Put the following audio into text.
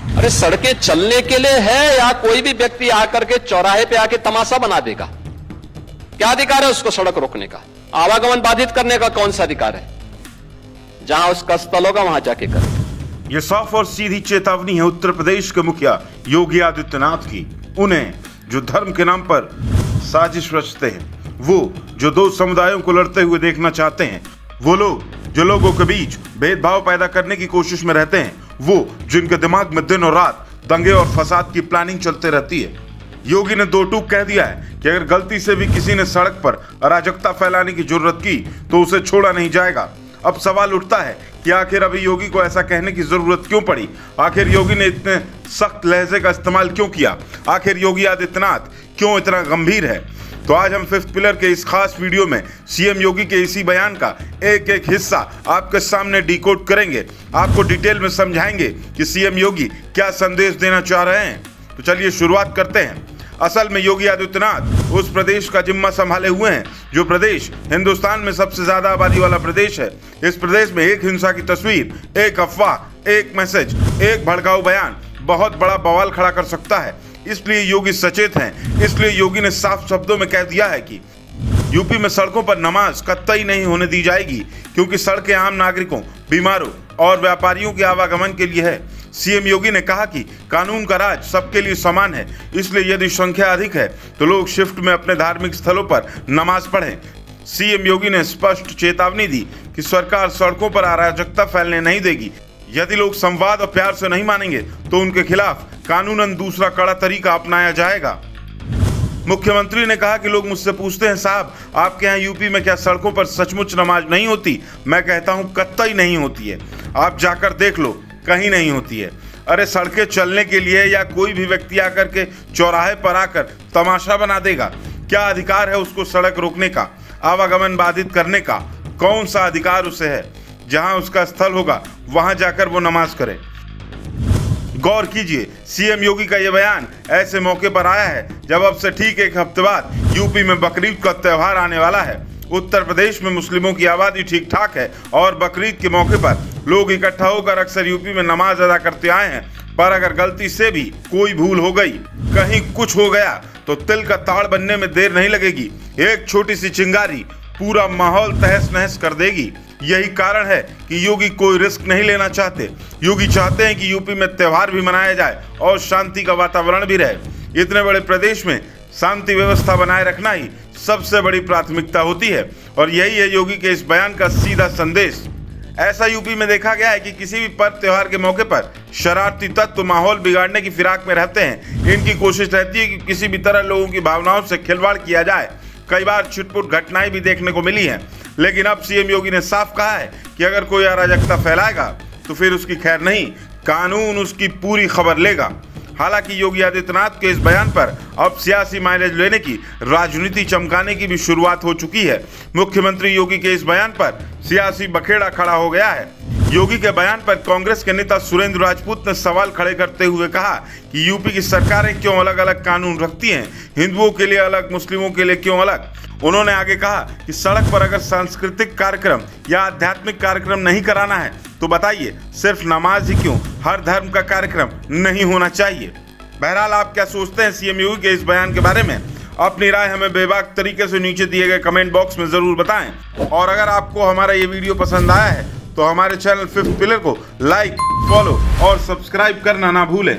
अरे सड़कें चलने के लिए है या कोई भी व्यक्ति आकर के चौराहे पे आके तमाशा बना देगा? क्या अधिकार है उसको सड़क रोकने का? आवागमन बाधित करने का कौन सा अधिकार है? जहां उसका स्थल होगा वहां जाके कर। यह साफ और सीधी चेतावनी है उत्तर प्रदेश के मुखिया योगी आदित्यनाथ की। उन्हें जो धर्म के नाम पर साजिश रचते हैं, वो जो दो समुदायों को लड़ते हुए देखना चाहते हैं, वो लोग जो लोगों के बीच भेदभाव पैदा करने की कोशिश में रहते हैं, वो जिनके दिमाग में दिन और रात दंगे और फसाद की प्लानिंग चलते रहती है। योगी ने दो टूक कह दिया है कि अगर गलती से भी किसी ने सड़क पर अराजकता फैलाने की जुर्रत की तो उसे छोड़ा नहीं जाएगा। अब सवाल उठता है कि आखिर अभी योगी को ऐसा कहने की जरूरत क्यों पड़ी? आखिर योगी ने इतने सख्त लहजे का इस्तेमाल क्यों किया? आखिर योगी आदित्यनाथ क्यों इतना गंभीर है? तो आज हम फिफ्थ पिलर के इस खास वीडियो में सीएम योगी के इसी बयान का एक एक हिस्सा आपके सामने डिकोड करेंगे, आपको डिटेल में समझाएंगे कि सीएम योगी क्या संदेश देना चाह रहे हैं। तो चलिए शुरुआत करते हैं। असल में योगी आदित्यनाथ उस प्रदेश का जिम्मा संभाले हुए हैं जो प्रदेश हिंदुस्तान में सबसे ज्यादा आबादी वाला प्रदेश है। इस प्रदेश में एक हिंसा की तस्वीर, एक अफवाह, एक मैसेज, एक भड़काऊ बयान बहुत बड़ा बवाल खड़ा कर सकता है। इसलिए योगी सचेत हैं। इसलिए योगी ने साफ शब्दों में कह दिया है कि यूपी में सड़कों पर नमाज कतई नहीं होने दी जाएगी, क्योंकि सड़कें आम नागरिकों, बीमारों और व्यापारियों के आवागमन के लिए है। सीएम योगी ने कहा कि कानून का राज सबके लिए समान है, इसलिए यदि संख्या अधिक है तो लोग शिफ्ट में अपने धार्मिक स्थलों पर नमाज पढ़ें। सीएम योगी ने स्पष्ट चेतावनी दी कि सरकार सड़कों पर अराजकता फैलने नहीं देगी। यदि लोग संवाद और प्यार से नहीं मानेंगे तो उनके खिलाफ कानूनन दूसरा कड़ा तरीका अपनाया जाएगा। मुख्यमंत्री ने कहा कि लोग मुझसे पूछते हैं, साहब आपके यहाँ यूपी में क्या सड़कों पर सचमुच नमाज नहीं होती? मैं कहता हूँ कतई नहीं होती है। आप जाकर देख लो, कहीं नहीं होती है। अरे सड़कें चलने के लिए या कोई भी व्यक्ति आकर के चौराहे पर आकर तमाशा बना देगा? क्या अधिकार है उसको सड़क रोकने का, आवागमन बाधित करने का? कौन सा अधिकार उसे है? जहां उसका स्थल होगा वहां जाकर वो नमाज करे। गौर कीजिए, सीएम योगी का यह बयान ऐसे मौके पर आया है जब अब से ठीक एक हफ्ते बाद यूपी में बकरीद का त्योहार आने वाला है। उत्तर प्रदेश में मुस्लिमों की आबादी ठीक ठाक है और बकरीद के मौके पर लोग इकट्ठा होकर अक्सर यूपी में नमाज अदा करते आए हैं। पर अगर गलती से भी कोई भूल हो गई, कहीं कुछ हो गया, तो तिल का ताड़ बनने में देर नहीं लगेगी। एक छोटी सी चिंगारी पूरा माहौल तहस नहस कर देगी। यही कारण है कि योगी कोई रिस्क नहीं लेना चाहते। योगी चाहते हैं कि यूपी में त्योहार भी मनाया जाए और शांति का वातावरण भी रहे। इतने बड़े प्रदेश में शांति व्यवस्था बनाए रखना ही सबसे बड़ी प्राथमिकता होती है और यही है योगी के इस बयान का सीधा संदेश। ऐसा यूपी में देखा गया है कि किसी भी पर्व त्योहार के मौके पर शरारती तत्व माहौल बिगाड़ने की फिराक में रहते हैं। इनकी कोशिश रहती है कि किसी भी तरह लोगों की भावनाओं से खिलवाड़ किया जाए। कई बार छिटपुट घटनाएं भी देखने को मिली हैं, लेकिन अब सीएम योगी ने साफ कहा है कि अगर कोई अराजकता फैलाएगा तो फिर उसकी खैर नहीं, कानून उसकी पूरी खबर लेगा। हालांकि योगी आदित्यनाथ के इस बयान पर अब सियासी माइलेज लेने की, राजनीति चमकाने की भी शुरुआत हो चुकी है। मुख्यमंत्री योगी के इस बयान पर सियासी बखेड़ा खड़ा हो गया है। योगी के बयान पर कांग्रेस के नेता सुरेंद्र राजपूत ने सवाल खड़े करते हुए कहा कि यूपी की सरकारें क्यों अलग अलग कानून रखती हैं, हिंदुओं के लिए अलग, मुस्लिमों के लिए क्यों अलग। उन्होंने आगे कहा कि सड़क पर अगर सांस्कृतिक कार्यक्रम या आध्यात्मिक कार्यक्रम नहीं कराना है तो बताइए, सिर्फ नमाज ही क्यों, हर धर्म का कार्यक्रम नहीं होना चाहिए। बहरहाल आप क्या सोचते हैं सीएम योगी के इस बयान के बारे में? अपनी राय हमें बेबाक तरीके से नीचे दिए गए कमेंट बॉक्स में जरूर बताएं। और अगर आपको हमारा ये वीडियो पसंद आया है तो हमारे चैनल फिफ्थ पिलर को लाइक, फॉलो और सब्सक्राइब करना ना भूलें।